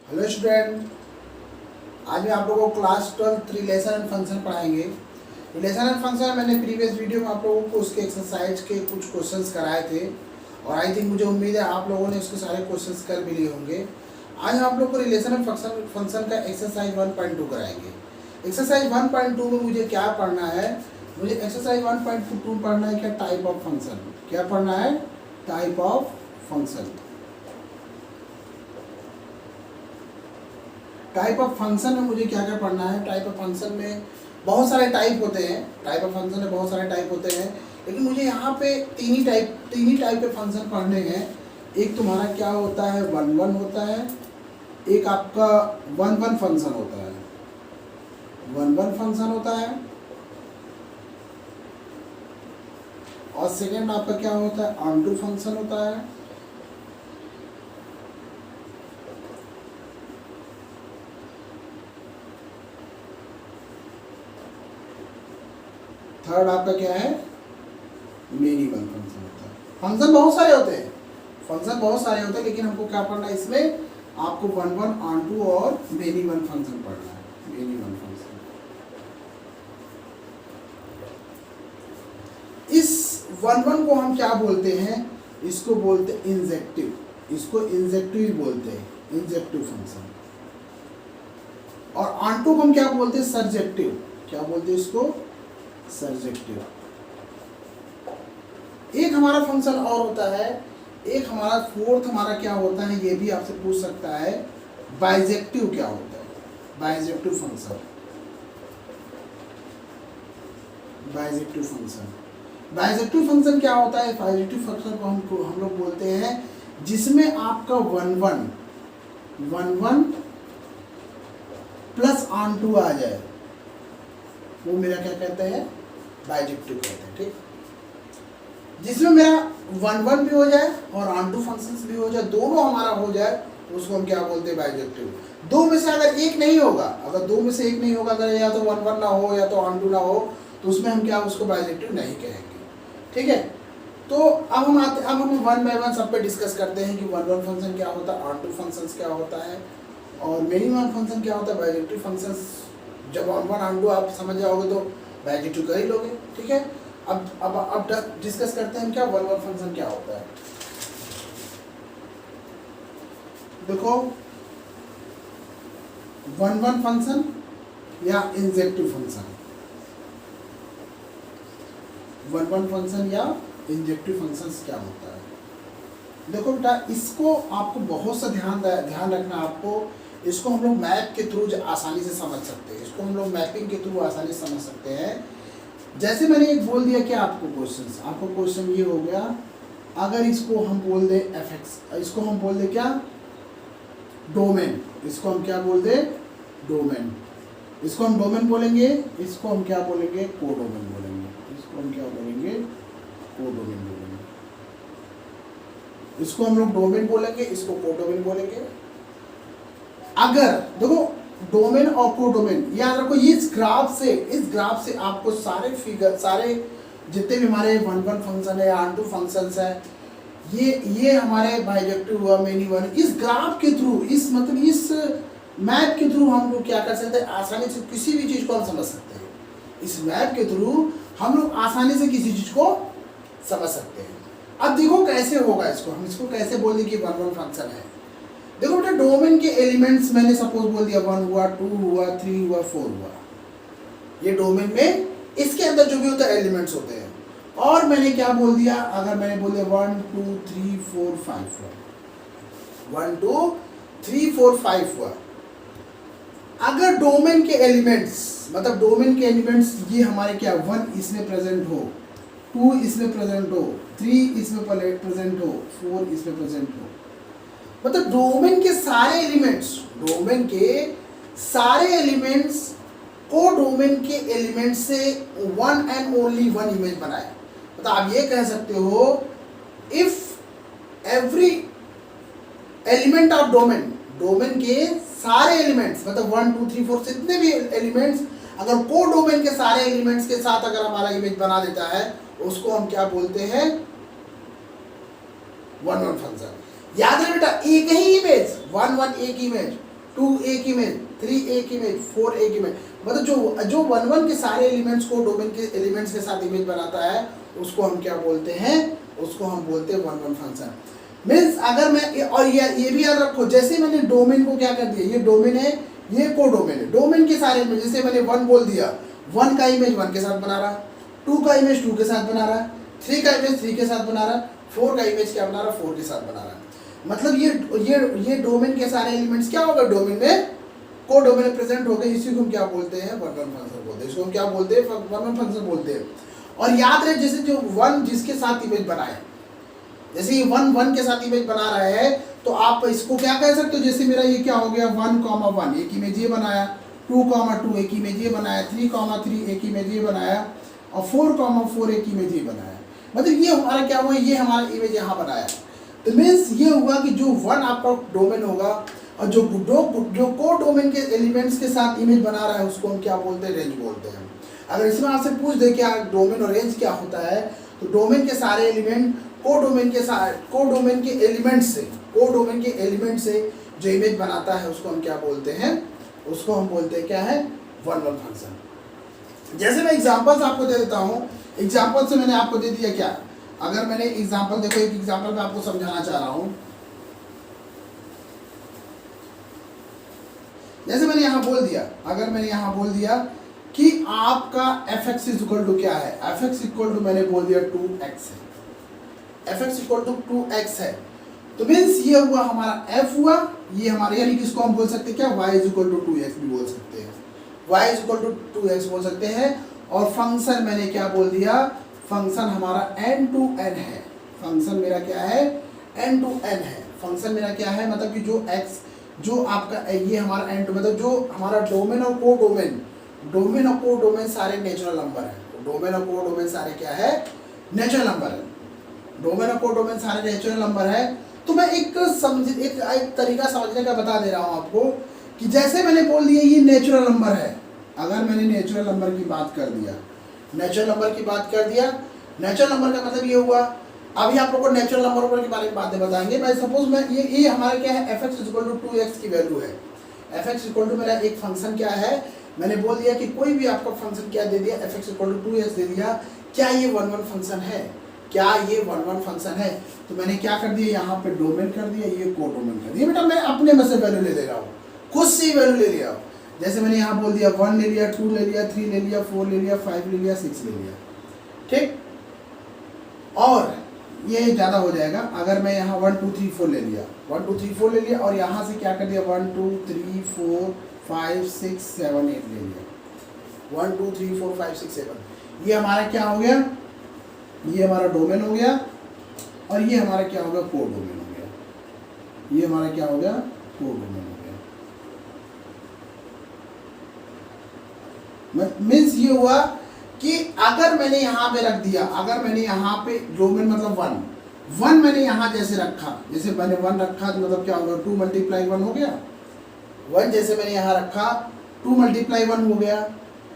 Hello student, आज मैं आप लोगों को क्लास 12 रिलेशन एंड फंक्शन पढ़ाएंगे। रिलेशन एंड फंक्शन मैंने प्रीवियस वीडियो में आप लोगों को उसके एक्सरसाइज के कुछ क्वेश्चंस कराए थे और आई थिंक मुझे उम्मीद है आप लोगों ने उसके सारे क्वेश्चंस कर भी लिए होंगे। आज हम आप लोग को रिलेशन एंड फंक्शन का एक्सरसाइज 1.2 कराएंगे। एक्सरसाइज 1.2 में मुझे क्या पढ़ना है? मुझे एक्सरसाइज 1.2 पढ़ना है क्या टाइप ऑफ फंक्शन। क्या पढ़ना है? Type of function. Type of function में मुझे क्या क्या पढ़ना है? टाइप ऑफ फंक्शन में बहुत सारे टाइप होते हैं। टाइप ऑफ फंक्शन में बहुत सारे टाइप होते हैं, लेकिन मुझे यहाँ पे तीन ही टाइप के फंक्शन पढ़ने हैं। एक तुम्हारा क्या होता है, वन वन होता है। एक आपका वन वन फंक्शन होता है, वन वन फंक्शन होता है। और सेकेंड आपका क्या होता है, ऑन टू फंक्शन होता है। थर्ड आपका क्या है, मेनी वन फंक्शन होता है। फंक्शन बहुत सारे होते हैं, लेकिन हमको क्या पढ़ना है इसमें? आपको वन वन, ऑन टू और मेनी वन फंक्शन पढ़ना है। मेनी वन फंक्शन, इस वन वन को हम क्या बोलते हैं? इसको बोलते हैं इंजेक्टिव। इसको इंजेक्टिव ही बोलते हैं, इंजेक्टिव फंक्शन। और ऑन टू को हम क्या बोलते हैं? सर्जेक्टिव। क्या बोलते हैं इसको? सर्जेक्टिव। एक हमारा फंक्शन और होता है, एक हमारा फोर्थ हमारा क्या होता है, ये भी आपसे पूछ सकता है, बाइजेक्टिव। क्या होता है bijective function? Bijective function, bijective function क्या होता है? बाइजेक्टिव फंक्शन को हम लोग बोलते हैं जिसमें आपका one one plus on two आ जाए, वो मेरा क्या कहते हैं? बाइजेक्टिव कहते हैं। ठीक, जिसमें मेरा वन वन भी हो जाए और ऑन टू फंक्शंस भी हो जाए, दोनों हमारा हो जाए, तो उसको हम क्या बोलते हैं? बाइजेक्टिव। दो में से अगर एक नहीं होगा, अगर या तो वन वन ना हो या तो ऑन टू ना हो, तो उसमें हम क्या उसको बाइजेक्टिव नहीं कहेंगे। ठीक है, तो अब हम वन बाय वन सब पे डिस्कस करते हैं कि वन वन फंक्शन क्या होता है, ऑन टू फंक्शन क्या होता है और मेनी वन फंक्शन क्या होता है। बाइजेक्टिव फंक्शन जब वन वन ऑन टू आप समझ जाओगे तो बाइजेक्टिव कर ही लोगे। ठीक है, अब डिस्कस करते हैं क्या वन वन फंक्शन क्या होता है। देखो, वन वन फंक्शन या injective function, one one function या इंजेक्टिव फंक्शन क्या होता है? देखो बेटा, इसको आपको बहुत सा ध्यान रखना। आपको इसको हम लोग मैप के थ्रू आसानी से समझ सकते हैं। इसको हम लोग मैपिंग के थ्रू आसानी से समझ सकते हैं। जैसे मैंने एक बोल दिया क्या आपको क्वेश्चन ये हो गया, अगर इसको हम बोल दे एफएक्स, इसको हम बोल दे क्या? डोमेन। इसको हम क्या बोल दे? डोमेन। इसको हम डोमेन बोलेंगे, इसको हम क्या बोलेंगे? कोडोमेन बोलेंगे। इसको हम क्या बोलेंगे? कोडोमेन बोलेंगे। इसको हम लोग डोमेन बोलेंगे, इसको कोडोमेन बोलेंगे। अगर देखो, डोमेन और कोडोमेन याद रखो, इस ग्राफ से आपको सारे जितने भी हमारे वन वन फंक्शन है, ऑन टू फंक्शंस है, ये हमारे बाइजेक्टिव हुआ, मेनी वन, इस ग्राफ के थ्रू, इस मैप के थ्रू हम लोग क्या कर सकते हैं? आसानी से किसी भी चीज को हम समझ सकते हैं। इस मैप के थ्रू हम लोग आसानी से किसी चीज को समझ सकते हैं। अब देखो कैसे होगा इसको, हम इसको कैसे बोल दें कि वन वन फंक्शन है। देखो बेटा, डोमेन के एलिमेंट्स मैंने सपोज बोल दिया, 1 हुआ, 2 हुआ, 3 हुआ, 4 हुआ। ये डोमेन में इसके अंदर जो भी होता है एलिमेंट्स होते हैं। और मैंने क्या बोल दिया? अगर मैंने बोल दिया 1 2 3 4 5 हुआ, 1 2 3 4 5 हुआ। अगर डोमेन के एलिमेंट्स ये हमारे क्या, 1 इसमें प्रेजेंट हो, 2 इसमें प्रेजेंट हो, 3 इसमें प्रेजेंट हो, 4 इसमें प्रेजेंट हो, मतलब डोमेन के सारे एलिमेंट्स को डोमेन के एलिमेंट से one and only one image बनाए। मतलब आप ये कह सकते हो, if every element of domain के सारे एलिमेंट्स, मतलब 1 2 3 4 जितने भी एलिमेंट्स, अगर को डोमेन के सारे एलिमेंट्स के साथ अगर हमारा इमेज बना देता है, उसको हम क्या बोलते हैं? One one function. याद रहे बेटा, एक ही इमेज, 1 1 एक इमेज, 2 एक इमेज, 3 एक इमेज, 4 एक इमेज, मतलब जो 1 के सारे एलिमेंट्स को डोमेन के एलिमेंट्स के साथ इमेज बनाता है उसको हम क्या बोलते हैं, उसको हम बोलते हैं 1 फंक्शन। मीन्स अगर मैं, और ये भी याद रखो, जैसे मैंने डोमेन को क्या कर दिया, ये डोमेन है, ये को डोमेन है, डोमेन के सारे इमेज, जैसे मैंने 1 बोल दिया, 1 का इमेज 1 के साथ बना रहा, 2 का इमेज 2 के साथ बना रहा, 3 का इमेज 3 के साथ बना रहा, 4 का इमेज क्या बना रहा, 4 के साथ बना रहा। मतलब ये डोमेन के सारे एलिमेंट्स क्या होगा, डोमेन में को डोमेन में प्रेजेंट हो गए, इसी को हम क्या बोलते हैं, 1 फंक्शन बोलते हैं, इसको हम क्या बोलते हैं, 1 फंक्शन बोलते हैं। और याद रहे, जैसे जो 1 जिसके साथ इमेज बनाए, जैसे ये 1 के साथ इमेज बना रहा है, तो आप इसको क्या कह सकते हो, जैसे मेरा ये क्या हो गया, 1, 1 एक इमेज ये बनाया, 2, 2 एक इमेज ये बनाया, 3, 3 एक इमेज ये बनाया, और 4, 4 एक इमेज ये बनाया। मतलब ये हमारा क्या हुआ, ये हमारा इमेज यहाँ बनाया। तो मीन्स ये हुआ कि जो 1 आपका डोमेन होगा, और जो को डोमेन के एलिमेंट्स के साथ इमेज बना रहा है उसको हम क्या बोलते हैं, रेंज बोलते हैं। अगर इसमें आपसे पूछ दे क्या डोमेन और रेंज क्या होता है, तो डोमेन के सारे एलिमेंट को डोमेन के एलिमेंट से जो इमेज बनाता है उसको हम क्या बोलते हैं, उसको हम बोलते हैं क्या है, 1 फंक्शन। जैसे मैं एग्जांपल्स आपको दे देता हूँ, एग्जांपल से मैंने आपको दे दिया क्या, अगर मैंने एग्जांपल, देखो एक एग्जांपल मैं आपको समझाना चाह रहा हूँ। जैसे मैंने यहाँ बोल दिया, अगर मैंने यहाँ बोल दिया कि आपका fx इक्वल टू क्या है, fx इक्वल टू मैंने बोल दिया 2x है, fx इक्वल टू 2x है, तो मीन्स ये हुआ हमारा f हुआ, ये हमारा, यानी कि इसको हम बोल सकते हैं क्या, y इक्वल टू 2x भी बोल सकते हैं, y इक्वल टू 2x बोल सकते हैं। और फंक्शन मैंने क्या बोल दिया, फंक्शन हमारा n to n है, फंक्शन मेरा क्या है, n to n है, फंक्शन मेरा क्या है, मतलब कि जो x, जो आपका ये हमारा n to, मतलब जो हमारा डोमेन और को डोमेन सारे नेचुरल नंबर है, डोमेन और को डोमेन सारे क्या है, नेचुरल नंबर है, डोमेन और को डोमेन सारे नेचुरल नंबर है। तो मैं एक तरीका समझने का बता दे रहा हूँ आपको, कि जैसे मैंने बोल दिया ये नेचुरल नंबर है, अगर मैंने नेचुरल नंबर की बात कर दिया, नेचुरल नंबर का मतलब ये हुआ, अभी आप लोगों को नेचुरल नंबर के बारे में बातें बताएंगे। मैं सपोज मैं ये हमारा क्या है, fx इक्वल टू 2x की वैल्यू है, fx इक्वल टू मेरा एक फंक्शन क्या है, मैंने बोल दिया कि कोई भी आपका फंक्शन क्या दे दिया, fx इक्वल टू 2x दे दिया, क्या ये 1 फंक्शन है, क्या ये 1 फंक्शन है, तो मैंने क्या कर दिया, यहाँ पे डोमेन कर दिया, ये को डोमेन कर दिया। बेटा मैं अपने में से वैल्यू ले रहा हूँ, खुद से वैल्यू ले लिया, जैसे मैंने यहाँ बोल दिया 1 ले लिया, 2 ले लिया, 3 ले लिया, 4 ले लिया, 5 ले लिया, 6 ले लिया, ठीक। और ये ज़्यादा हो जाएगा अगर मैं यहाँ 1 2 3 4 ले लिया, 1 2 3 4 ले लिया, और यहाँ से क्या कर दिया, 1 2 3 4 5 6 7 8 ले लिया, 1 2 3 4 5 6 7, ये हमारा क्या हो गया, ये हमारा डोमेन हो गया, और ये हमारा क्या हो गया, को डोमेन हो गया, ये हमारा क्या हो गया, को डोमेन हो गया। मीन्स ये हुआ कि अगर मैंने यहाँ पे रख दिया, अगर मैंने यहाँ पे डोमेन मतलब 1 मैंने यहाँ जैसे रखा, जैसे मैंने 1 रखा तो मतलब क्या होगा, 2 × 1 हो गया, 1 जैसे मैंने यहाँ रखा 2 × 1 हो गया।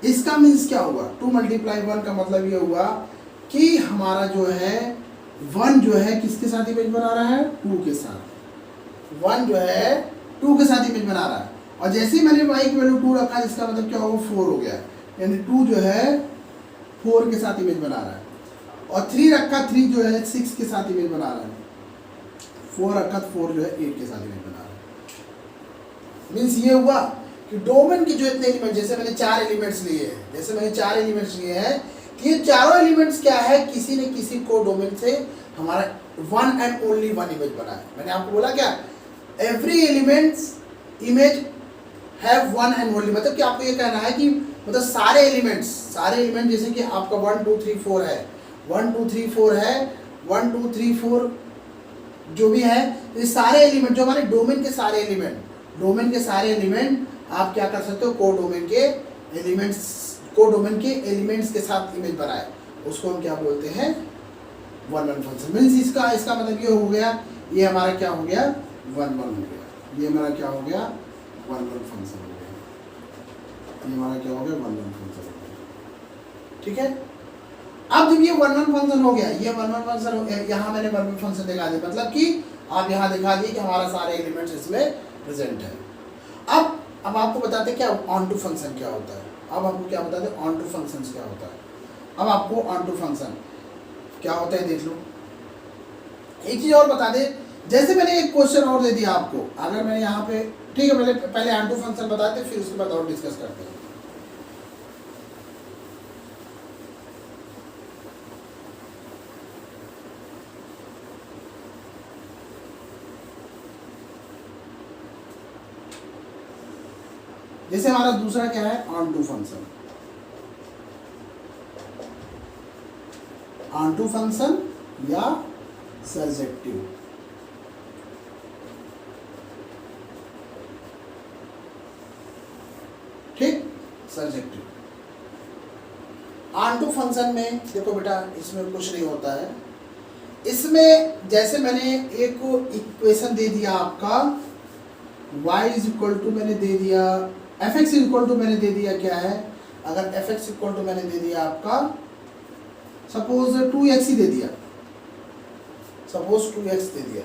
इसका मीन्स क्या हुआ, 2 × 1 का मतलब ये हुआ कि हमारा जो है 1 जो है किसके साथ इमेज बना रहा है, 2 के साथ, 1 जो है 2 के साथ इमेज बना रहा है। और जैसे ही मैंने y की वैल्यू 2 रखा, इसका मतलब क्या होगा, 4 हो गया, यानी 2 जो है 4 के साथ इमेज बना रहा है, और 3 रखा, 3 जो है 6 के साथ इमेज बना रहा है, 4 रखा, 4 जो है 8 के साथ इमेज बना रहा है। मीन्स ये हुआ कि डोमेन के जो इतने एलिमेंट, जैसे मैंने 4 एलिमेंट्स लिए हैं, ये चारों एलिमेंट्स क्या है, किसी न किसी को डोमेन से हमारा 1 and only 1 इमेज बना है। मैंने आपको बोला क्या, every elements image have 1 and only, मतलब कि आपको ये कहना है कि मतलब सारे एलिमेंट जैसे कि आपका 1 2 3 4 है, 1 2 3 4 है, 1 2 3 4 जो भी है, ये सारे एलिमेंट जो हमारे डोमेन के सारे एलिमेंट आप क्या कर सकते हो, को डोमेन के एलिमेंट्स के साथ इमेज बनाए, उसको हम क्या बोलते हैं, 1 फंक्शन। मीन्स इसका मतलब ये हो गया, ये हमारा क्या हो गया, 1 हो गया, ये हमारा क्या हो गया, 1 फंक्शन हो गया, ये हमारा क्या हो गया, 1 फंक्शन हो गया, ठीक है। अब जब ये 1 फंक्शन हो गया, ये 1 फंक्शन हो गया, यहाँ मैंने 1 फंक्शन दिखा दिया, मतलब कि आप यहाँ दिखा दिए कि हमारा सारे एलिमेंट्स इसमें प्रेजेंट है। अब आपको बताते क्या ऑन टू फंक्शन क्या होता है। अब आपको क्या बताते हैं ऑन टू फंक्शन क्या होता है। अब आपको ऑन टू फंक्शन क्या होता है देख लो। एक चीज और बता दे, जैसे मैंने एक क्वेश्चन और दे दिया आपको, अगर मैंने यहाँ पे, ठीक है मैंने पहले ऑन टू फंक्शन बताते फिर उसके बाद और डिस्कस करते हैं। जैसे हमारा दूसरा क्या है onto function. Onto function या सर्जेक्टिव। ठीक, सर्जेक्टिव। ऑन टू फंक्शन में देखो बेटा इसमें कुछ नहीं होता है। इसमें जैसे मैंने एक इक्वेशन दे दिया आपका y इज इक्वल टू मैंने दे दिया f x is equal to मैंने दे दिया क्या है, अगर एफ एक्स इक्वल टू मैंने दे दिया आपका सपोज 2x ही दे दिया, सपोज 2x दे दिया,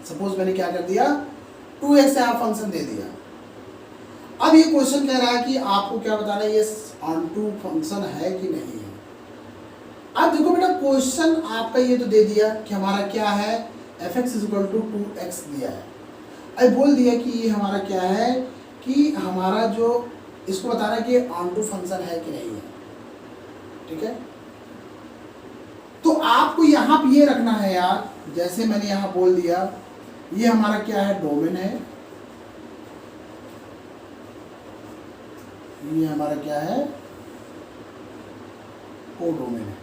सपोज मैंने क्या कर दिया 2x से आप फंक्शन दे दिया। अब ये क्वेश्चन कह रहा है कि आपको क्या बताना है ये ऑन टू फंक्शन है कि नहीं है। अब देखो बेटा क्वेश्चन आपका ये तो दे दिया कि हमारा क्या है f x is equal to 2x दिया है। अब बोल दिया कि ये हमारा क्या है कि हमारा जो इसको बताना है कि ऑन टू फंक्शन है कि नहीं है। ठीक है, तो आपको यहाँ पे ये रखना है यार, जैसे मैंने यहाँ बोल दिया ये हमारा क्या है डोमेन है, ये हमारा क्या है कोडोमेन है,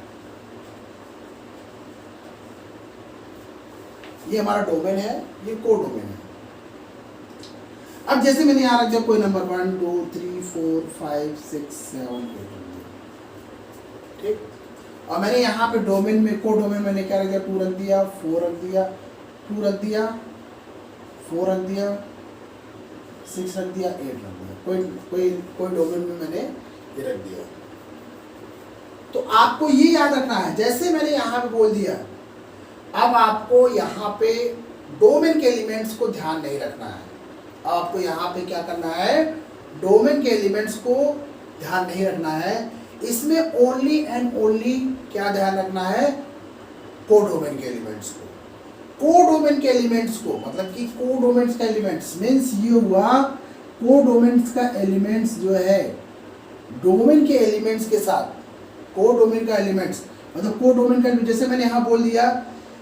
ये हमारा डोमेन है, ये कोडोमेन है। अब जैसे मैंने यहाँ रख दिया कोई नंबर 1 2 3 4 5 6 7 8, ठीक, और मैंने यहाँ पे डोमेन में कोडोमेन मैंने क्या रख दिया 2 रख दिया 4 रख दिया 2 रख दिया 4 रख दिया 6 रख दिया 8 रख दिया, कोई डोमेन में मैंने ये रख दिया। तो आपको ये याद रखना है, जैसे मैंने यहाँ पे बोल दिया, अब आपको यहाँ पे डोमेन के एलिमेंट्स को ध्यान नहीं रखना है। आपको यहाँ पे क्या करना है डोमेन के एलिमेंट्स को ध्यान नहीं रखना है। इसमें ओनली एंड ओनली क्या ध्यान रखना है कोडोमेन के एलिमेंट्स को। कोडोमेन के एलिमेंट्स को मतलब कि कोडोमेन्स का एलिमेंट्स मीन्स ये हुआ कोडोमेन्स का एलिमेंट्स जो है डोमेन के एलिमेंट्स के साथ, कोडोमेन का एलिमेंट्स मतलब कोडोमेन का, जैसे मैंने यहाँ बोल दिया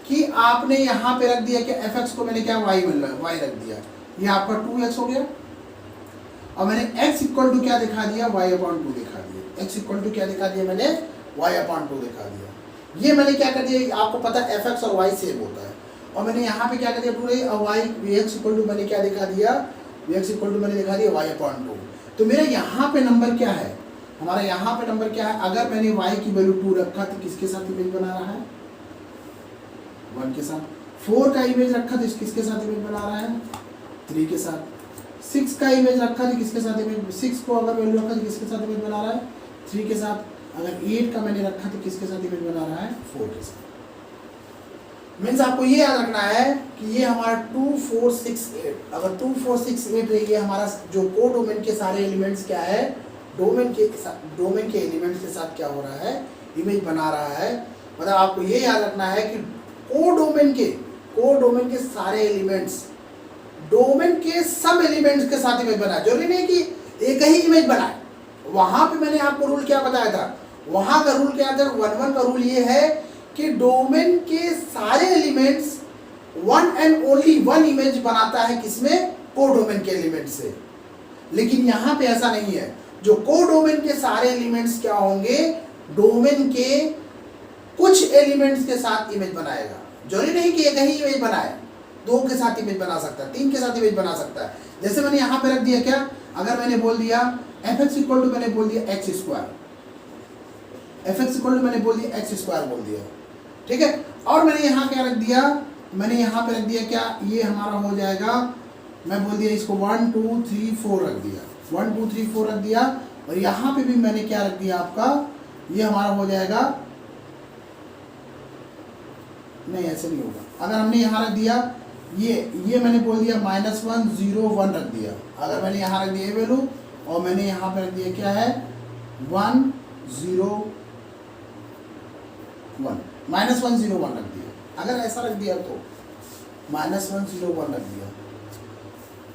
कि आपने यहाँ पे रख दिया कि एफ एक्स को मैंने क्या वाई रख दिया, ये आपका 2x हो गया, और मैंने x इक्वल टू क्या दिखा दिया y अपॉन 2 दिखा दिया, x इक्वल टू क्या दिखा दिया मैंने y अपॉन 2 दिखा दिया। ये मैंने क्या कर दिया, आपको पता है एफ एक्स और y सेम होता है, और मैंने यहाँ पे क्या कर दिया पूरे y x इक्वल टू मैंने क्या दिखा दिया x इक्वल टू मैंने दिखा दिया y अपॉन 2। तो मेरा यहाँ पे नंबर क्या है, हमारा यहाँ पे नंबर क्या है, अगर मैंने y की वैल्यू 2 रखा तो किसके साथ इमेज बना रहा है 1 के साथ, 4 का इमेज रखा तो किसके साथ इमेज बना रहा है 3 के साथ, 6 का इमेज रखा तो किसके साथ इमेज, 6 को अगर वैल्यू रखा तो किसके साथ इमेज बना रहा है 3 के साथ, अगर 8 का मैंने रखा तो किसके साथ इमेज बना रहा है 4 के साथ। मीन्स आपको ये याद रखना है कि ये हमारा 2 4 6 8, अगर 2 4 6 8 रही है हमारा जो कोडोमेन के सारे एलिमेंट्स क्या है डोमेन के एलिमेंट्स के साथ क्या हो रहा है इमेज बना रहा है। मतलब आपको ये याद रखना है कि कोडोमेन के सारे एलिमेंट्स डोमेन के सब एलिमेंट्स के साथ इमेज बनाए, जरूरी नहीं कि एक ही इमेज बनाए। वहां पे मैंने आपको रूल क्या बताया था, वहां का रूल क्या था 1 का रूल ये है कि डोमेन के सारे एलिमेंट्स 1 एंड ओनली 1 इमेज बनाता है किसमें कोडोमेन के एलिमेंट से। लेकिन यहाँ पे ऐसा नहीं है, जो कोडोमेन के सारे एलिमेंट्स क्या होंगे डोमेन के कुछ एलिमेंट्स के साथ इमेज बनाएगा। जरूरी नहीं कि एक ही इमेज बनाए, 2 के साथ इमेज बना सकता है, 3 के साथ इमेज बना सकता है। जैसे मैंने यहाँ पे रख दिया क्या, अगर मैंने बोल दिया एफ एक्स इक्वल टू मैंने बोल दिया x square, f x equal to मैंने बोल दिया एक्स स्क्वायर बोल दिया, ठीक है। और मैंने यहाँ क्या रख दिया, मैंने यहाँ पे रख दिया क्या, ये हमारा हो जाएगा, मैं बोल दिया इसको 1 2 3 4 रख दिया, 1 2 3 4 रख दिया। और यहाँ पे भी मैंने क्या रख दिया आपका, ये हमारा हो जाएगा, नहीं ऐसे नहीं होगा, अगर हमने यहाँ रख दिया ये मैंने बोल दिया -1 0 1 रख दिया। अगर मैंने यहाँ रख दिया वैल्यू और मैंने यहाँ पे रख दिया क्या है 1 0 1 -1 0 1 रख दिया। अगर ऐसा रख दिया तो -1 0 1 रख दिया,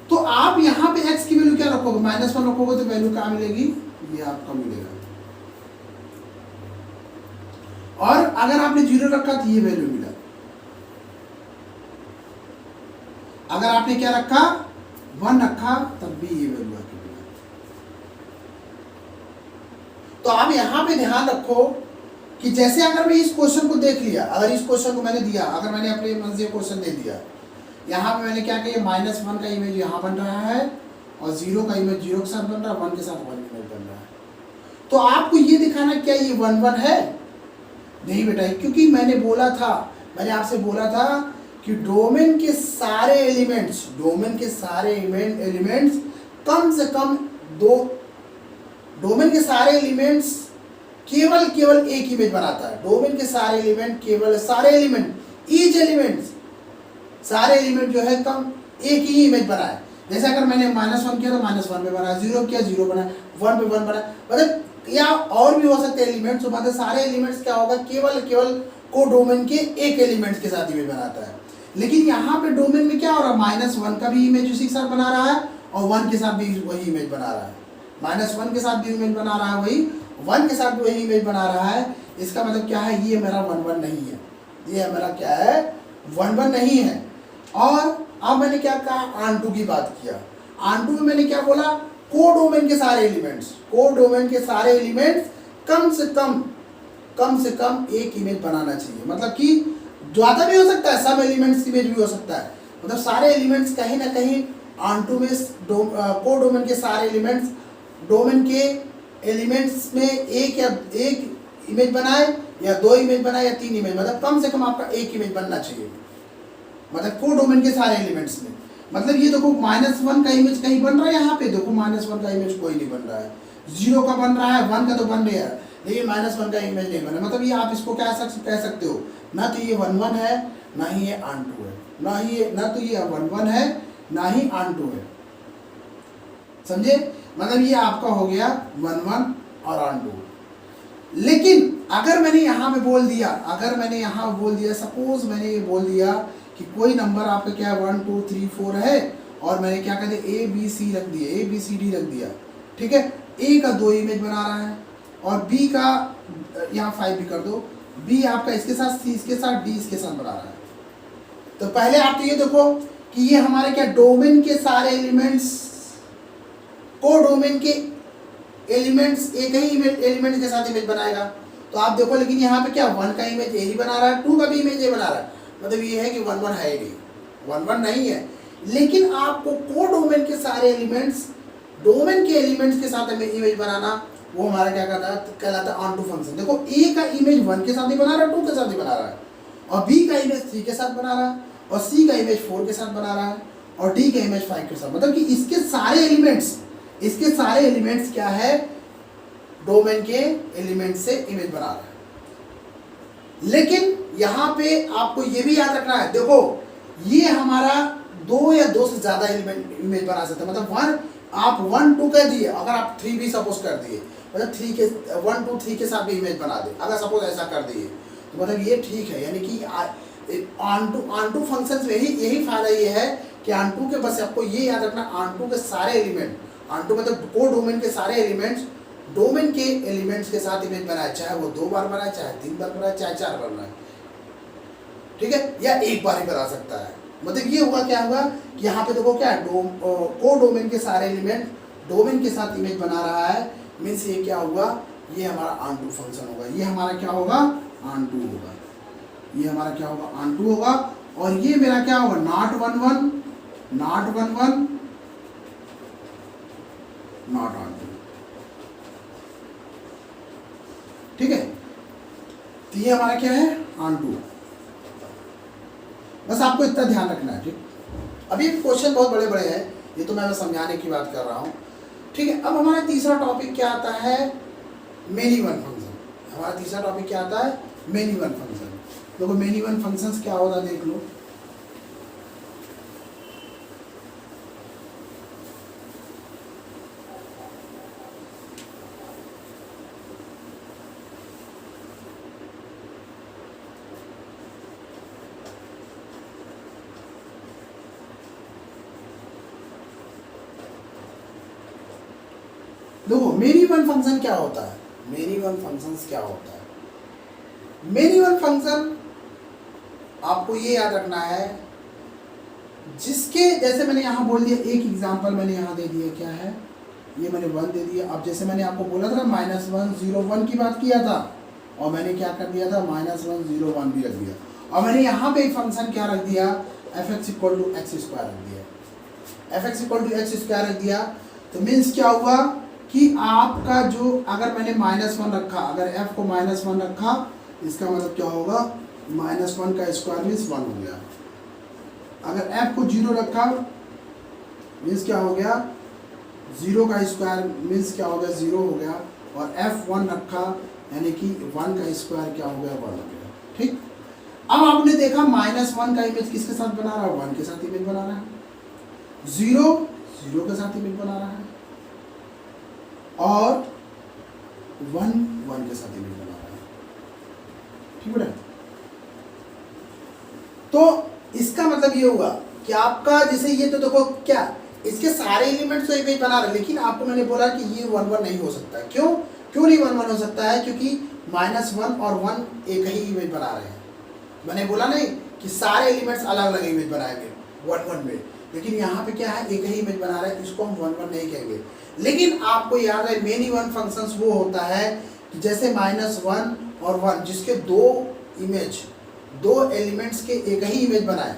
तो आप यहाँ पे x की वैल्यू क्या रखोगे, -1 रखोगे तो वैल्यू क्या मिलेगी, ये आपका मिलेगा। और अगर आपने 0 रखा तो ये वैल्यू मिला। अगर आपने क्या रखा 1 रखा तब भी ये वैल्यू आपकी मिला। तो आप यहां पे ध्यान रखो कि जैसे अगर मैं इस क्वेश्चन को देख लिया, अगर इस क्वेश्चन को मैंने दिया, अगर मैंने अपने मन से क्वेश्चन दे दिया, यहाँ पे मैंने क्या किया -1 का इमेज यहाँ बन रहा है और 0 का इमेज 0 के साथ बन रहा है, 1 के साथ 1 इमेज बन रहा है। तो आपको ये दिखाना क्या ये 1 1 है, नहीं बेटा, क्योंकि मैंने बोला था, मैंने आपसे बोला था कि डोमेन के सारे एलिमेंट्स, डोमेन के सारे एलिमेंट्स कम से कम दो, डोमेन के सारे एलिमेंट्स केवल एक इमेज बनाता है। डोमेन के सारे एलिमेंट केवल सारे एलिमेंट ईच एलिमेंट्स सारे एलिमेंट जो है कम एक ही इमेज बनाए। जैसे अगर मैंने -1 किया तो -1 पे बना, 0 किया 0 बना, 1 पे 1 बना, मतलब या और भी हो सकते हैं एलिमेंट्स, मतलब सारे एलिमेंट्स क्या होगा केवल को डोमेन के एक एलिमेंट्स के साथ इमेज बनाता है। लेकिन यहाँ पे डोमेन में क्या हो रहा है, -1 का भी इमेज उसी के साथ बना रहा है और 1 के साथ भी वही इमेज बना रहा है, -1 के साथ भी इमेज बना रहा है वही, 1 के साथ भी वही इमेज बना रहा है। इसका मतलब क्या है, ये मेरा 1 1 नहीं है, ये मेरा क्या है 1 1 नहीं है। और अब मैंने क्या कहा, आंटू की बात किया। आंटू में मैंने क्या बोला, को डोमेन के सारे एलिमेंट्स, को डोमेन के सारे एलिमेंट्स कम से कम एक इमेज बनाना चाहिए। मतलब कि ज्यादा भी हो सकता है, सब एलिमेंट्स की इमेज भी हो सकता है, मतलब सारे एलिमेंट्स कहीं ना कहीं आंटू में को डोमेन के सारे एलिमेंट्स डोमेन के एलिमेंट्स में एक इमेज बनाए या 2 इमेज बनाए या 3 इमेज, मतलब कम से कम आपका एक इमेज बनना चाहिए, मतलब को डोमेन के सारे एलिमेंट्स में। मतलब ये देखो -1 का इमेज कहीं बन रहा है, यहाँ पे देखो -1 का इमेज कोई नहीं बन रहा है, 0 का बन रहा है, 1 का तो बन रहा है, लेकिन -1 का इमेज नहीं बना। मतलब ये आप इसको क्या कह सकते हो, ना तो ये 1 1 है, ना ही ये आंटू है, ना तो ये 1 1 है, ना ही आंटू है, समझे। मतलब ये आपका हो गया 1 1 और आंटू। लेकिन अगर मैंने यहाँ पे बोल दिया, सपोज मैंने ये बोल दिया कि कोई नंबर आपका क्या 1 2 3 4 है और मैंने क्या कर दिया ABCD रख दिया, ठीक है। A का 2 इमेज बना रहा है और B का यहाँ 5 भी कर दो, B आपका इसके साथ, C इसके साथ, D इसके साथ बना रहा है। तो पहले आप तो ये देखो कि ये हमारे क्या डोमेन के सारे एलिमेंट्स, को डोमेन के एलिमेंट्स एक ही एलिमेंट के साथ इमेज बनाएगा। तो आप देखो, लेकिन यहाँ पे क्या 1 का इमेज A ही बना रहा है, 2 का भी इमेज A बना रहा है, मतलब ये है कि 1 1 है ही नहीं, 1 1 नहीं है। लेकिन आपको को डोमेन के सारे एलिमेंट्स, डोमेन के एलिमेंट्स के साथ इमेज बनाना, वो हमारा क्या कहलाता है ऑनटू फंक्शन। देखो A का इमेज 1 के साथ ही बना रहा है, 2 के साथ ही बना रहा है, और B का इमेज 3 के साथ बना रहा है, और C का इमेज 4 के साथ बना रहा है, और D का इमेज 5 के साथ। मतलब कि इसके सारे एलिमेंट्स क्या है, डोमेन के एलिमेंट से इमेज बना रहा है। लेकिन यहाँ पे आपको ये भी याद रखना है, देखो ये हमारा 2 या 2 से ज्यादा एलिमेंट इमेज बना सकते हैं। मतलब आप 1 2 कर दिए, अगर आप 3 भी सपोज कर दिए, मतलब 1 2 3 के साथ भी इमेज बना दे, अगर सपोज ऐसा कर दिए तो मतलब ये ठीक है। यानी कि ऑनटू फंक्शन में यही फायदा ये है कि ऑनटू के, बस आपको ये याद रखना, ऑनटू के सारे एलिमेंट, ऑनटू मतलब को डोमेन के सारे एलिमेंट्स डोमेन के एलिमेंट्स के साथ इमेज बनाए, चाहे वो 2 बार बनाए, चाहे 3 बार बनाए, चाहे 4 बार बनाए, ठीक है, या एक बार ही बना सकता है। मतलब ये हुआ, क्या हुआ कि यहाँ पे देखो क्या को डोमेन के सारे एलिमेंट डोमेन के साथ इमेज बना रहा है, मीन्स ये क्या हुआ, ये हमारा ऑनटू फंक्शन होगा, ये हमारा क्या होगा ऑनटू होगा, ये हमारा क्या होगा ऑनटू होगा। और ये मेरा क्या होगा नॉट 1 1 नॉट ऑनटू, ठीक है। तो ये हमारा क्या है ऑनटू, बस आपको इतना ध्यान रखना है, ठीक। अभी क्वेश्चन बहुत बड़े बड़े हैं, ये तो मैं समझाने की बात कर रहा हूँ, ठीक है। अब हमारा तीसरा टॉपिक क्या आता है, मेनी वन फंक्शन। हमारा तीसरा टॉपिक क्या आता है, मेनी वन फंक्शन। देखो मेनी वन फंक्शंस क्या होता है, देख लो। देखो मेनी वन फंक्शन क्या होता है, मेनी वन फंक्शन क्या होता है, मेनी वन फंक्शन आपको ये याद रखना है जिसके, जैसे मैंने यहाँ बोल दिया, एक एग्जांपल मैंने यहाँ दे दिया, क्या है ये, मैंने 1 दे दिया। अब जैसे मैंने आपको बोला था -1 0 1 की बात किया था, और मैंने क्या कर दिया था, -1 0 1 भी रख दिया, और मैंने यहाँ पे एक फंक्शन क्या रख दिया, fx = x² रख दिया, fx = x² रख दिया। तो मीन्स क्या हुआ कि आपका जो, अगर मैंने -1 रखा, अगर f को -1 रखा, इसका मतलब क्या होगा, -1 का स्क्वायर मीन्स 1 हो गया। अगर f को 0 रखा मीन्स क्या हो गया, 0 का स्क्वायर मीन्स क्या हो गया, 0 हो गया। और f1 रखा यानी कि 1 का स्क्वायर क्या हो गया, 1 हो गया। ठीक, अब आपने देखा -1 का इमेज किसके साथ बना रहा है, 1 के साथ इमेज बना रहा है, 0 0 के साथ इमेज बना रहा है, और 1 1 के साथ इमेज बना रहा है। ठीक है, तो इसका मतलब ये हुआ कि आपका, जैसे ये तो देखो क्या, इसके सारे एलिमेंट्स तो इमेज बना रहे हैं, लेकिन आपको मैंने बोला कि ये 1 1 नहीं हो सकता है। क्यों नहीं 1 1 हो सकता है, क्योंकि -1 और 1 एक ही इमेज बना रहे हैं। मैंने बोला नहीं कि सारे एलिमेंट्स अलग अलग इमेज बनाएंगे 1 1 में, लेकिन यहाँ पे क्या है, एक ही इमेज बना रहे हैं, इसको हम 1 1 नहीं कहेंगे। लेकिन आपको याद है मेनी वन फंक्शंस वो होता है कि जैसे -1 और 1 जिसके दो एलिमेंट्स के एक ही इमेज बनाए,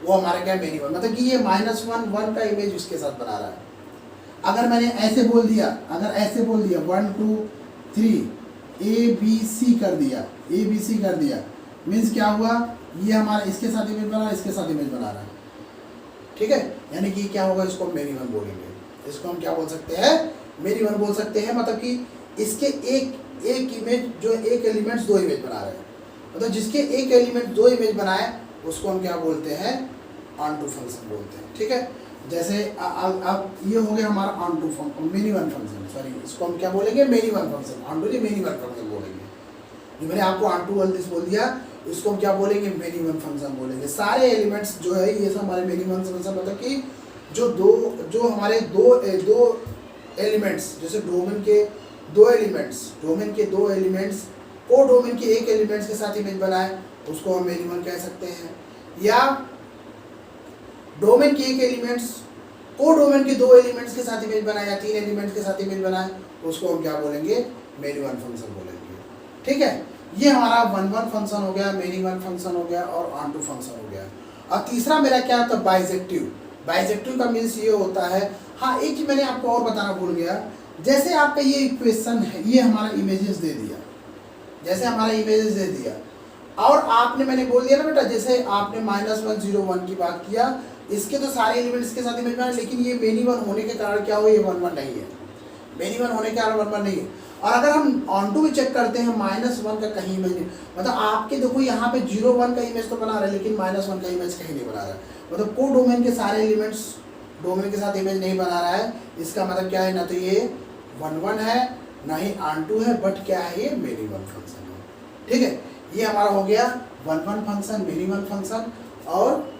वो हमारा क्या, मेनी वन। मतलब कि ये -1 1 का इमेज उसके साथ बना रहा है। अगर मैंने ऐसे बोल दिया, 1 2 3 ABC कर दिया, मीन्स क्या हुआ, ये हमारा इसके साथ इमेज बना रहा है, इसके साथ इमेज बना रहा है। ठीक है, यानी कि क्या होगा, इसको मेनी वन बोलेंगे। इसको हम क्या बोल सकते हैं, मेनी वन बोल सकते हैं। मतलब कि इसके एक इमेज, जो एक एलिमेंट्स 2 इमेज बना रहे हैं, मतलब जिसके एक एलिमेंट 2 इमेज बनाए, उसको हम क्या बोलते हैं, ऑनटू फंक्शन बोलते हैं। ठीक है, जैसे अब ये हो गया हमारा onto function, many one function, sorry इसको हम क्या बोलेंगे, मेनी वन फंक्शन, ऑनटू नहीं मेनी वन फंक्शन बोलेंगे। जो मैंने आपको ऑनटू वाल दिस बोल दिया, इसको हम क्या बोलेंगे, मेनी वन फंक्शन बोलेंगे। सारे एलिमेंट्स जो है ये सब हमारे मेनी वन फंक्शन, मतलब कि जो हमारे दो एलिमेंट्स, जैसे डोमेन के दो एलिमेंट्स को डोमेन के एक एलिमेंट्स के साथ इमेज बनाए, उसको हम मेनी वन कह सकते हैं। या डोमेन के एक एलिमेंट्स को डोमेन के 2 एलिमेंट्स के साथ इमेज बनाए, या 3 एलिमेंट्स के साथ इमेज बनाए, उसको हम क्या बोलेंगे, मेनी वन फंक्शन बोलेंगे। ठीक है, ये हमारा 1 1 फंक्शन हो गया, मेनी वन फंक्शन हो गया, और ऑनटू फंक्शन हो गया। और तीसरा मेरा क्या होता है, बाइजेक्टिव का मीन्स ये होता है, हाँ एक चीज मैंने आपको और बताना भूल गया, जैसे आपका ये इक्वेशन है, ये हमारा इमेजेस दे दिया, और आपने, मैंने बोल दिया ना बेटा, जैसे आपने -1 0 1 की बात किया, इसके तो सारे एलिमेंट्स के साथ इमेज बना, लेकिन ये मेनी वन होने के कारण क्या हो, ये 1 1 नहीं है, मेनी वन होने के कारण 1 1 नहीं है। और अगर हम ऑनटू भी चेक करते हैं, -1 का कहीं इमेज नहीं, मतलब आपके देखो यहाँ पे 0 1 का इमेज तो बना रहा है, लेकिन -1 का इमेज कहीं नहीं बना रहा है। मतलब को डोमेन के सारे एलिमेंट्स डोमेन के साथ इमेज नहीं बना रहा है। इसका मतलब क्या है, ना तो ये 1 1 है, ना ही ऑनटू है, बट क्या है, ये मेनी वन फंक्शन है। ठीक है, ये हमारा हो गया 1 1 फंक्शन, मेनी वन फंक्शन, और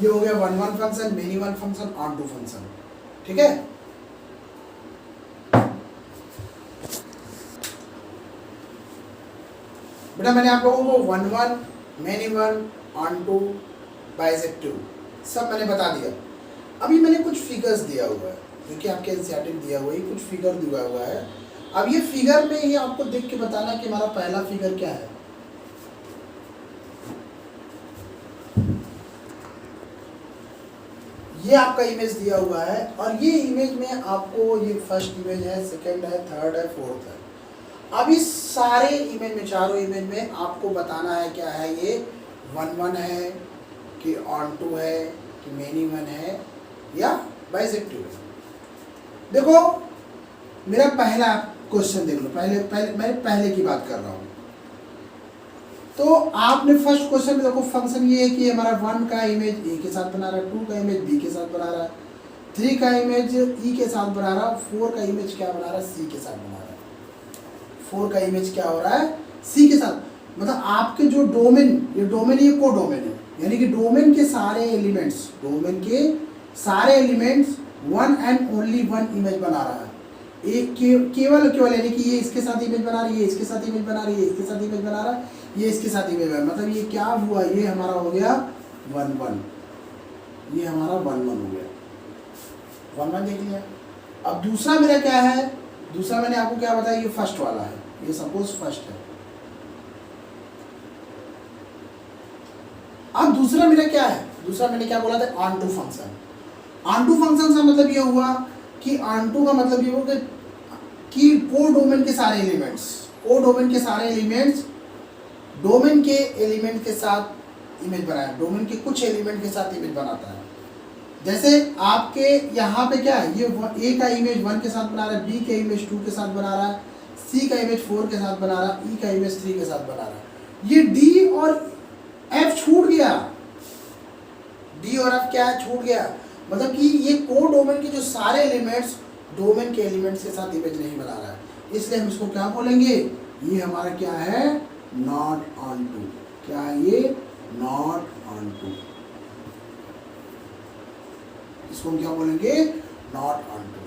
ये हो गया 1 1 function, many one function, onto function. ठीक है, बेटा मैंने आप लोगों को 1 1 मेनी वन, ऑनटू, बाइजेक्टिव सब मैंने बता दिया। अभी मैंने कुछ फिगर्स दिया हुआ है, जो कि आपके एनसीईआरटी में दिया हुआ है, कुछ फिगर दिया हुआ है। अब ये फिगर में ये आपको देख के बताना कि हमारा पहला फिगर क्या है। ये आपका इमेज दिया हुआ है, और ये इमेज में आपको, ये फर्स्ट इमेज है, सेकंड है, थर्ड है, फोर्थ है। अब इस सारे इमेज में, चारों इमेज में आपको बताना है क्या है, ये 1 1 है कि ऑनटू है कि मेनी वन है या बाइजेक्टिव है। देखो मेरा पहला क्वेश्चन देख लो, मैं पहले की बात कर रहा हूँ। तो आपने फर्स्ट क्वेश्चन में देखो, फंक्शन ये है कि हमारा 1 का इमेज ए के साथ बना रहा है, 2 का इमेज बी के साथ बना रहा है, 3 का इमेज ई के साथ बना रहा है, 4 का इमेज क्या बना रहा है, सी के साथ बना रहा है। 4 का इमेज क्या हो रहा है, सी के साथ। मतलब आपके जो डोमेन, ये को डोमेन है, यानी कि डोमेन के सारे एलिमेंट्स, डोमेन के सारे elements one and only one image बना रहा है, एक केवल केवल, यानी कि ये इसके साथ इमेज बना रही है, इसके साथ इमेज बना रही है, इसके साथ इमेज बना रहा है, ये इसके साथ इमेज बना, मतलब ये क्या हुआ, ये हमारा हो गया 1 1, ये हमारा 1 1 हो गया, 1 1 देख लिया। अब दूसरा मेरा क्या है, दूसरा मैंने आपको क्या बताया, ये फर्स्ट वाला है, ये सपोज फर्स्ट है। अब दूसरा मेरा क्या है, दूसरा मैंने क्या बोला था, onto function. Onto function का मतलब ये हुआ कि ऑन टू का मतलब ये हुआ कि कोडोमेन के सारे एलिमेंट्स, कोडोमेन के सारे एलिमेंट्स डोमेन के एलिमेंट के साथ इमेज बनाए, डोमेन के कुछ एलिमेंट के साथ इमेज बनाता है। जैसे आपके यहाँ पे क्या है, ये ए का इमेज 1 के साथ बना रहा है, बी का इमेज 2 के साथ बना रहा है, सी का इमेज 4 के साथ बना रहा है, ई का इमेज 3 के साथ बना रहा है। ये डी और एफ छूट गया, डी और एफ क्या है, छूट गया, मतलब कि ये कोडोमेन के जो सारे एलिमेंट्स डोमेन के एलिमेंट्स के साथ इमेज नहीं बना रहा है, इसलिए हम इसको क्या बोलेंगे, ये हमारा क्या है, नॉट ऑन टू। क्या है ये, नॉट ऑन टू, इसको हम क्या बोलेंगे, not onto,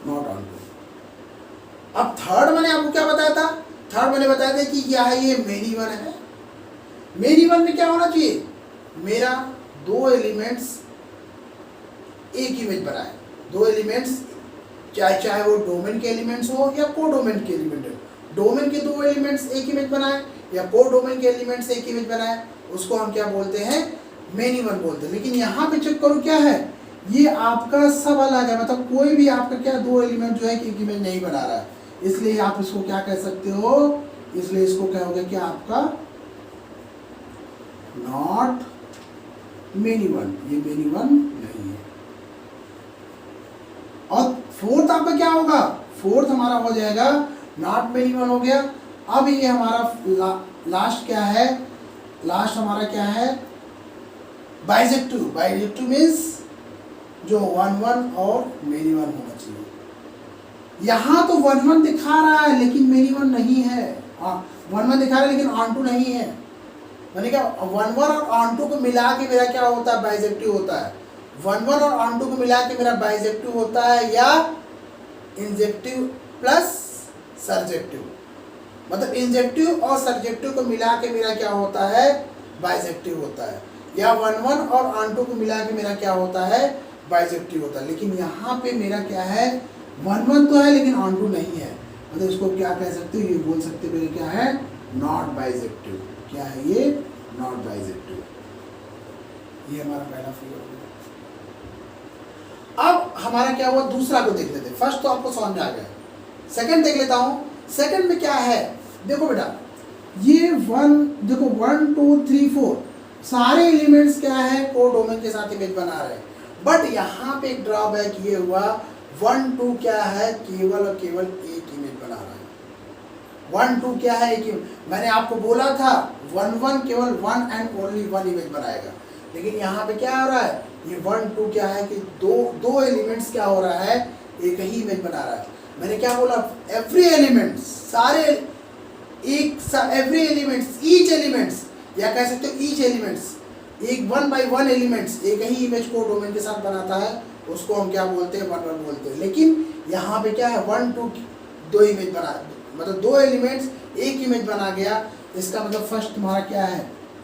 not onto. अब थर्ड मैंने आपको क्या बताया था, थर्ड मैंने बताया था कि क्या है, ये मेनी वन है। मेनी वन में क्या होना चाहिए, मेरा दो एलिमेंट्स एक इमेज बनाए, दो एलिमेंट्स चाहे वो डोमेन के एलिमेंट्स हो या कोडोमेन के एलिमेंट हो, डोमेन के दो एलिमेंट्स एक इमेज बनाए या कोडोमेन के एलिमेंट्स एक इमेज बनाए, उसको हम क्या बोलते हैं, मेनी वन बोलते हैं। लेकिन यहाँ पे चेक करो क्या है, ये आपका सब अलग है, मतलब कोई भी आपका क्या दो एलिमेंट जो है एक इमेज नहीं बना रहा है, इसलिए आप इसको क्या कह सकते हो, इसलिए इसको क्या हो गया, क्या आपका नॉट मेनी वन, ये मेनी वन नहीं है। और फोर्थ आपका क्या होगा, फोर्थ हमारा हो जाएगा नॉट मेनी वन हो गया। अब ये हमारा लास्ट क्या है, लास्ट हमारा क्या है, बाइजेक्टिव। बाइजेक्टिव मीन्स जो 1 1 और मेनी वन होना चाहिए। यहाँ तो 1 1 दिखा रहा है लेकिन मेनी वन नहीं है, 1 1 दिखा रहा है लेकिन ऑन टू नहीं है, मैंने क्या 1 1 और ऑन टू को मिला के मेरा क्या होता है, बाइजेक्टिव होता है। 1 1 और ऑन टू को मिला के मेरा बाइजेक्टिव होता है, या इंजेक्टिव प्लस सर्जेक्टिव, मतलब इंजेक्टिव और सर्जेक्टिव को मिला के मेरा क्या होता है, बाइजेक्टिव होता है, या 1 1 और ऑन टू को मिला के मेरा क्या होता है, बाइजेक्टिव होता है। लेकिन यहाँ पे मेरा क्या है, 1 1 तो है लेकिन ऑन टू नहीं है, मतलब इसको क्या कह सकते हो, ये बोल सकते हो क्या है, नॉट बाइजेक्टिव। क्या है ये, नॉट बाइजेक्टिव। ये हमारा पहला फिगर हो गया। अब हमारा क्या हुआ, दूसरा को देख लेते हैं। फर्स्ट तो आपको समझ में आ गया, सेकंड देख लेता हूं। सेकंड में क्या है, देखो बेटा, ये 1 देखो 1 2 3 4 सारे एलिमेंट्स क्या है, कोडोमेन के साथ इमेज बना रहे हैं, बट यहाँ पे एक ड्रॉबैक ये हुआ, 1 2 क्या है, केवल और केवल एक इमेज बना रहा है। 1 2 क्या है, एक, मैंने आपको बोला था 1 1 केवल 1 एंड ओनली 1 इमेज बनाएगा, लेकिन यहाँ पे क्या हो रहा है, ये 1 2 क्या है कि दो एलिमेंट्स क्या हो रहा है, एक ही इमेज बना रहा है। मैंने क्या बोला, एवरी एलिमेंट्स, सारे एवरी एलिमेंट्स, ईच एलिमेंट्स, या कह सकते हो ईच एलिमेंट्स, एक 1 by 1 एलिमेंट्स एक ही इमेज को डोमेन के साथ बनाता है, उसको हम क्या बोलते हैं, 1 1 बोलते हैं। लेकिन यहाँ पे क्या है, 1 2 दो इमेज बना, मतलब दो एलिमेंट्स एक इमेज बना गया, इसका मतलब फर्स्ट तुम्हारा क्या है,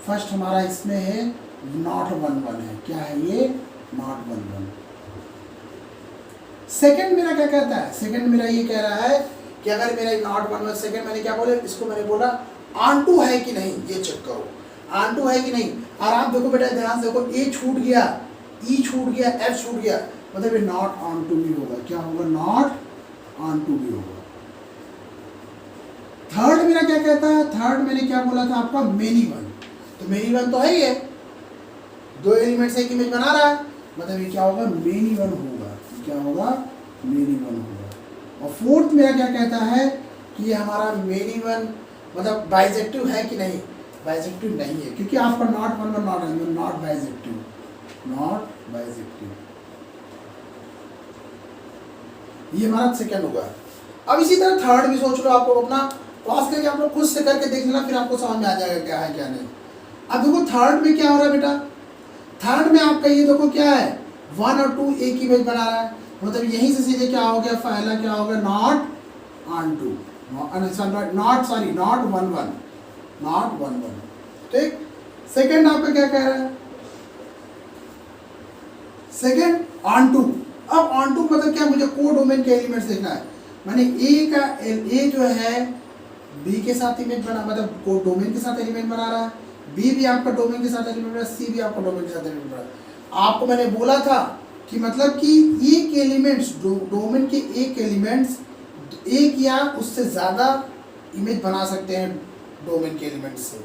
फर्स्ट हमारा इसमें है नॉट 1 1 है। क्या है ये, नॉट 1 1। सेकंड मेरा क्या कहता है, सेकंड मेरा ये कह रहा है कि अगर मेरा नॉट 1 1, सेकंड मैंने क्या बोले, इसको मैंने बोला ऑन टू है कि नहीं, ये चेक करो ऑन टू है कि नहीं। और आप देखो बेटा, ध्यान से देखो, ए छूट गया, ई छूट गया, एफ छूट गया, मतलब ये नॉट ऑन टू भी होगा। क्या होगा, नॉट ऑन टू भी होगा। थर्ड मेरा क्या कहता है, थर्ड मैंने क्या बोला था आपका, मेनी वन। तो मेनी वन तो है ही है, दो एलिमेंट से एक इमेज बना रहा है, मतलब ये क्या होगा, मेनी वन होगा। क्या होगा, मेनी वन होगा। और फोर्थ मेरा क्या कहता है कि ये हमारा मेनी वन मतलब बाइजेक्टिव है कि नहीं, बाइजेक्टिव नहीं है, क्योंकि आपका नॉट 1 1 नॉट है, नॉट बाइजेक्टिव, नॉट बाइजेक्टिव। ये हमारा सेकंड होगा। अब इसी तरह थर्ड भी सोच लो, आपको अपना पास करके आप लोग खुद से करके देख लेना, फिर आपको समझ में आ जाएगा क्या है क्या नहीं। अब देखो थर्ड में क्या हो रहा है बेटा, थर्ड में आपका ये देखो क्या है, 1 और 2 एक इमेज बना रहा है, मतलब यहीं से सीधे क्या हो गया, पहला क्या हो गया, not onto, not 1 1, not 1 1। ठीक। सेकंड आपका क्या कह रहा है, सेकंड ऑन टू। अब ऑन टू मतलब क्या, मुझे को डोमेन के एलिमेंट्स देखना है, माने ए जो है बी के साथ इमेज बना, मतलब को डोमेन के साथ एलिमेंट बना रहा है, बी भी आपका डोमेन के साथ एलिमेंट बना, सी भी आपका डोमेन के साथ एलिमेंट बना। आपको मैंने बोला था कि मतलब कि एक एलिमेंट्स डोमेन के एक एलिमेंट्स एक या उससे ज़्यादा इमेज बना सकते हैं डोमेन के एलिमेंट्स से,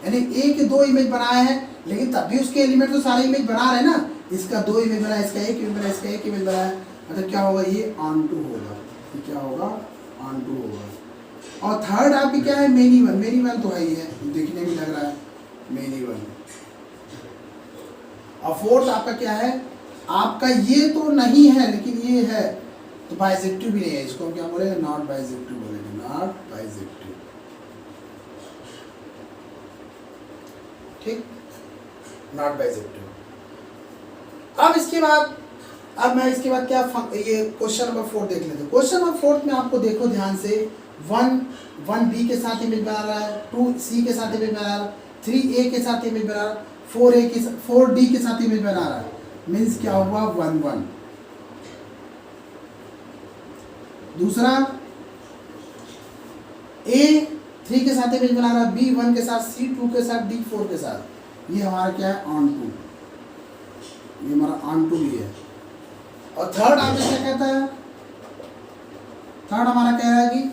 यानी एक दो इमेज बनाए हैं, लेकिन तब भी उसके एलिमेंट तो सारे इमेज बना रहे हैं ना, इसका 2 इमेज बना, इसका 1 इमेज बना, इसका 1 इमेज बना है, मतलब क्या होगा, ये ऑन टू होगा, ये क्या होगा, ऑन टू होगा। और थर्ड आपकी क्या है, मेनी वन, मेनी वन तो है ही है, देखने में लग रहा है मेनी वन। और फोर्थ आपका क्या है, आपका ये तो नहीं है लेकिन ये है, तो बाइजेक्टिव भी नहीं है, इसको हम क्या बोलेंगे, नॉट बाइजेक्टिव बोलेंगे, नॉट बाइजेक्टिव। ठीक, नॉट बाइजेक्टिव। अब इसके बाद, अब मैं इसके बाद क्या, ये क्वेश्चन नंबर 4 देख लेते हैं। क्वेश्चन नंबर 4 में आपको देखो ध्यान से, 1 बी के साथ इमेज बना रहा है, 2 सी के साथ इमेज बना रहा है, 3 ए के साथ इमेज बना रहा है, 4 डी के साथ इमेज बना रहा है, मीन्स क्या हुआ, 1 1। दूसरा ए 3 के साथ इमेज बना रहा है, बी 1 के साथ, सी 2 के साथ, डी 4 के साथ, ये हमारा क्या है, ऑन टू, ये हमारा ऑन टू भी है। और थर्ड आपने क्या कहता है, थर्ड हमारा कह रहा है कि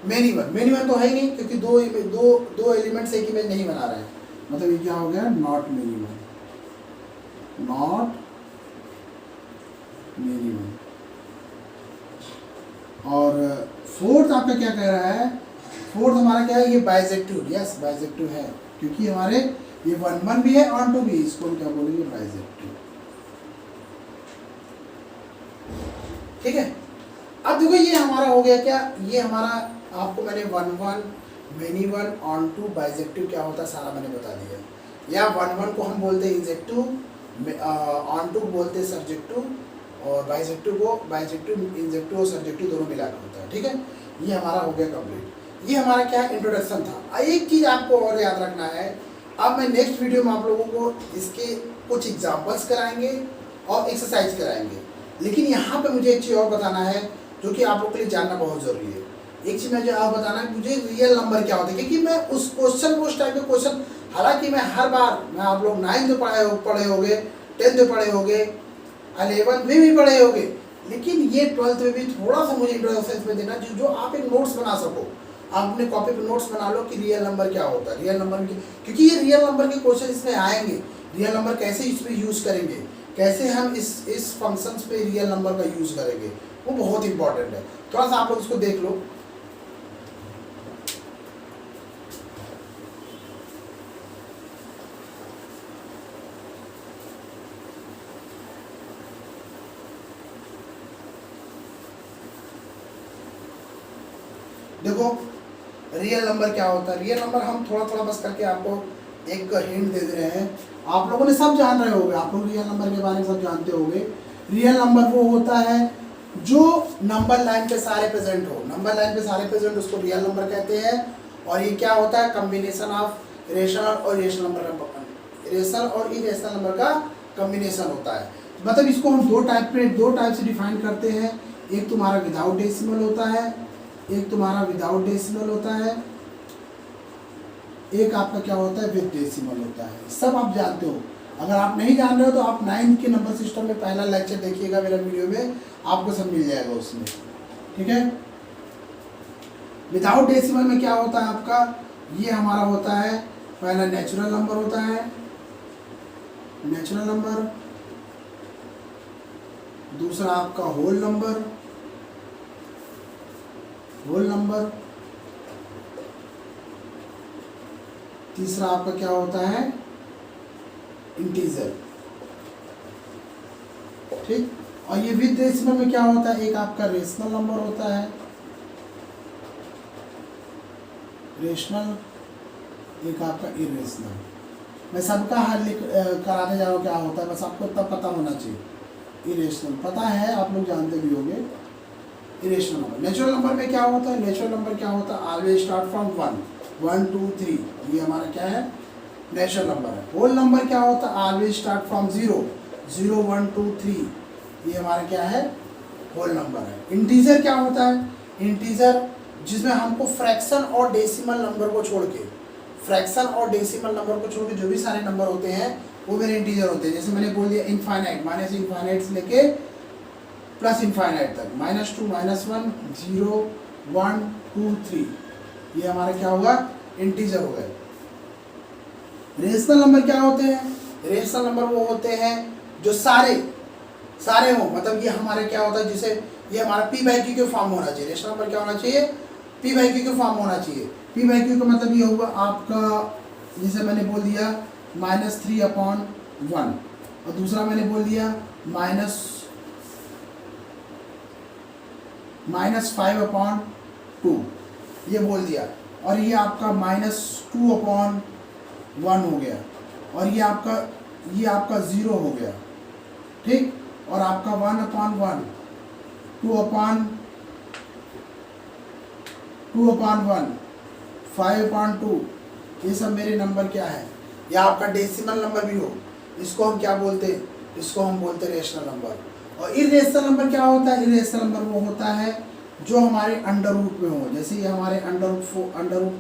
मेनी वन, मेनी वन तो है ही नहीं, क्योंकि दो एलिमेंट्स एक इमेज नहीं बना रहे हैं, मतलब ये क्या हो गया, not many one, not many one. और फोर्थ आपका क्या कह रहा है, फोर्थ हमारा क्या है, ये बाइजेक्टिव, यस बाइजेक्टिव है, क्योंकि हमारे ये 1 1 भी है, ऑन टू भी, इसको हम क्या बोलेंगे, बाइजेक्टिव। ठीक है। अब देखो ये हमारा हो गया क्या, ये हमारा, आपको मैंने 1 1 many one onto bijective क्या होता है सारा मैंने बता दिया। या 1 1 को हम बोलते हैं इंजेक्टिव, ऑन टू बोलते हैं सब्जेक्टिव, और बाइजेक्टिव को बाइजेक्टिव, इंजेक्टिव और सब्जेक्टिव दोनों मिलाकर होता है। ठीक है, ये हमारा हो गया कंप्लीट। ये हमारा क्या है, इंट्रोडक्शन था। एक चीज़ आपको और याद रखना है, अब मैं नेक्स्ट वीडियो में आप लोगों को इसके कुछ एग्जाम्पल्स कराएंगे और एक्सरसाइज कराएंगे, लेकिन यहाँ पे मुझे एक चीज़ और बताना है जो कि आप लोग के लिए जानना बहुत ज़रूरी है। एक चीज़ मुझे आप बताना है, मुझे रियल नंबर क्या होता है, क्योंकि मैं उस क्वेश्चन को, उस टाइप के क्वेश्चन, हालांकि मैं हर बार, मैं आप लोग 9th में पढ़े होंगे, 10th में पढ़े होंगे, 11th में भी पढ़े होंगे, लेकिन ये 12th में भी थोड़ा सा मुझे इंट्रोडक्शन में देना, जो आप एक नोट्स बना सको। आप अपने कॉपी पर नोट्स बना लो कि रियल नंबर क्या होता है, रियल नंबर की, क्योंकि ये रियल नंबर के क्वेश्चन इसमें आएंगे। रियल नंबर कैसे इसमें यूज़ करेंगे, कैसे हम इस फंक्शंस पे रियल नंबर का यूज़ करेंगे, वो बहुत इंपॉर्टेंट है। थोड़ा सा आप लोग इसको देख लो। देखो रियल नंबर क्या होता है, रियल नंबर हम थोड़ा थोड़ा बस करके आपको एक हिंट दे रहे हैं। आप लोगों ने सब जान रहे होंगे, आप लोग रियल नंबर के बारे में सब जानते होंगे। रियल नंबर वो होता है जो नंबर लाइन पे सारे प्रेजेंट हो, नंबर लाइन पे सारे प्रेजेंट, उसको रियल नंबर कहते हैं। और ये क्या होता है, कम्बिनेशन ऑफ रेशनल और इरेशनल नंबर का, रेशनल और इरेशनल नंबर का कम्बिनेशन होता है। मतलब इसको हम दो टाइप से डिफाइन करते हैं। एक तुम्हारा विदाउट डेसिमल होता है, एक तुम्हारा विदाउट डेसिमल होता है, एक आपका क्या होता है, विद डेसिमल होता है। सब आप जानते हो। अगर आप नहीं जान रहे हो तो आप 9th के नंबर सिस्टम में पहला लेक्चर देखिएगा मेरा वीडियो में, आपको सब मिल जाएगा उसमें। ठीक है। विदाउट डेसिमल में क्या होता है आपका, ये हमारा होता है, पहला नेचुरल नंबर होता है, नेचुरल नंबर, दूसरा आपका होल नंबर, होल नंबर, तीसरा आपका क्या होता है, इंटीजर। ठीक। और ये विद डेसिमल में क्या होता है, एक आपका रेशनल नंबर होता है, रेशनल, एक आपका इरेशनल। मैं सबका हल कराने जा रहा हूँ क्या होता है, बस आपको इतना पता होना चाहिए। इरेशनल पता है, आप लोग जानते भी होंगे। इरेशनल नंबर, नेचुरल नंबर में क्या होता है, नेचुरल नंबर क्या होता है, ऑलवेज स्टार्ट फ्रॉम 1 1 2 3, ये हमारा क्या है, नेचुरल नंबर है। होल नंबर क्या होता है, ऑलवेज स्टार्ट फ्रॉम 0 0 1 2 3, ये हमारा क्या है, होल नंबर है। इंटीजर क्या होता है, इंटीजर जिसमें हमको फ्रैक्शन और डेसिमल नंबर को छोड़ के, फ्रैक्शन और डेसिमल नंबर को छोड़ के जो भी सारे नंबर होते हैं वो मेरे इंटीजर होते हैं। जैसे मैंने बोल दिया इनफाइनाइट, माइनस इनफाइनाइट से लेके प्लस इनफाइनाइट तक, -2 -1 0 1 2 3, ये हमारा क्या होगा, इंटीजर हो गए। रेशनल नंबर क्या होते हैं, रेशनल नंबर वो होते हैं जो सारे हो, मतलब ये हमारे क्या होता है, जिसे ये हमारा p/q के फॉर्म होना चाहिए। रेशनल नंबर क्या होना चाहिए, p/q के फॉर्म होना चाहिए। p/q का मतलब ये होगा आपका, जैसे मैंने बोल दिया -3/1, और दूसरा मैंने बोल दिया -5/2, ये बोल दिया, और ये आपका -2/1 हो गया, और ये आपका 0 हो गया, ठीक। और आपका 1/1 2/1 5/2, ये सब मेरे नंबर क्या है, या आपका डेसिमल नंबर भी हो, इसको हम क्या बोलते हैं, इसको हम बोलते हैं रेशनल नंबर। और इरेशनल नंबर क्या होता है, इरेशनल नंबर वो होता है जो हमारे अंडर रूट में हो, जैसे ये हमारे √4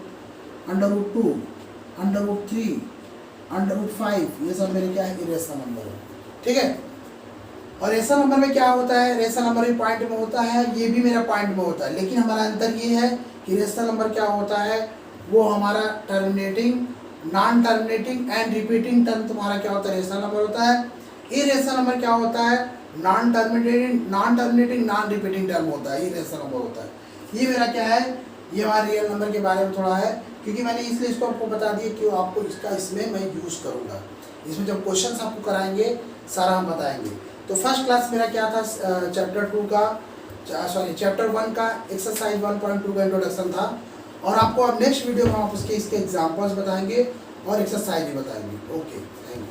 √2 √3 √5, ये सब मेरे क्या है, इरेशनल नंबर है, ठीक है। और रेशनल नंबर में क्या होता है, रेशनल नंबर भी पॉइंट में होता है, ये भी मेरा पॉइंट में होता है, लेकिन हमारा अंतर ये है कि रेशनल नंबर क्या होता है, वो हमारा terminating, non terminating and repeating term तुम्हारा क्या होता है, रेशनल नंबर होता है। इरेशनल नंबर क्या होता है, non terminating non repeating term होता है, इरेशनल नंबर होता है। ये मेरा क्या है, ये हमारे रियल नंबर के बारे में थोड़ा है, क्योंकि मैंने इसलिए इसको आपको बता दिया कि आपको इसका इसमें मैं यूज़ करूँगा, इसमें जब क्वेश्चन आपको कराएंगे सारा हम बताएंगे। तो फर्स्ट क्लास मेरा क्या था, चैप्टर 1 का एक्सरसाइज 1.2 का इंट्रोडक्शन था, और आपको अब नेक्स्ट वीडियो में आप इसके एग्जाम्पल्स बताएंगे और एक्सरसाइज भी बताएंगे। Okay, thank you.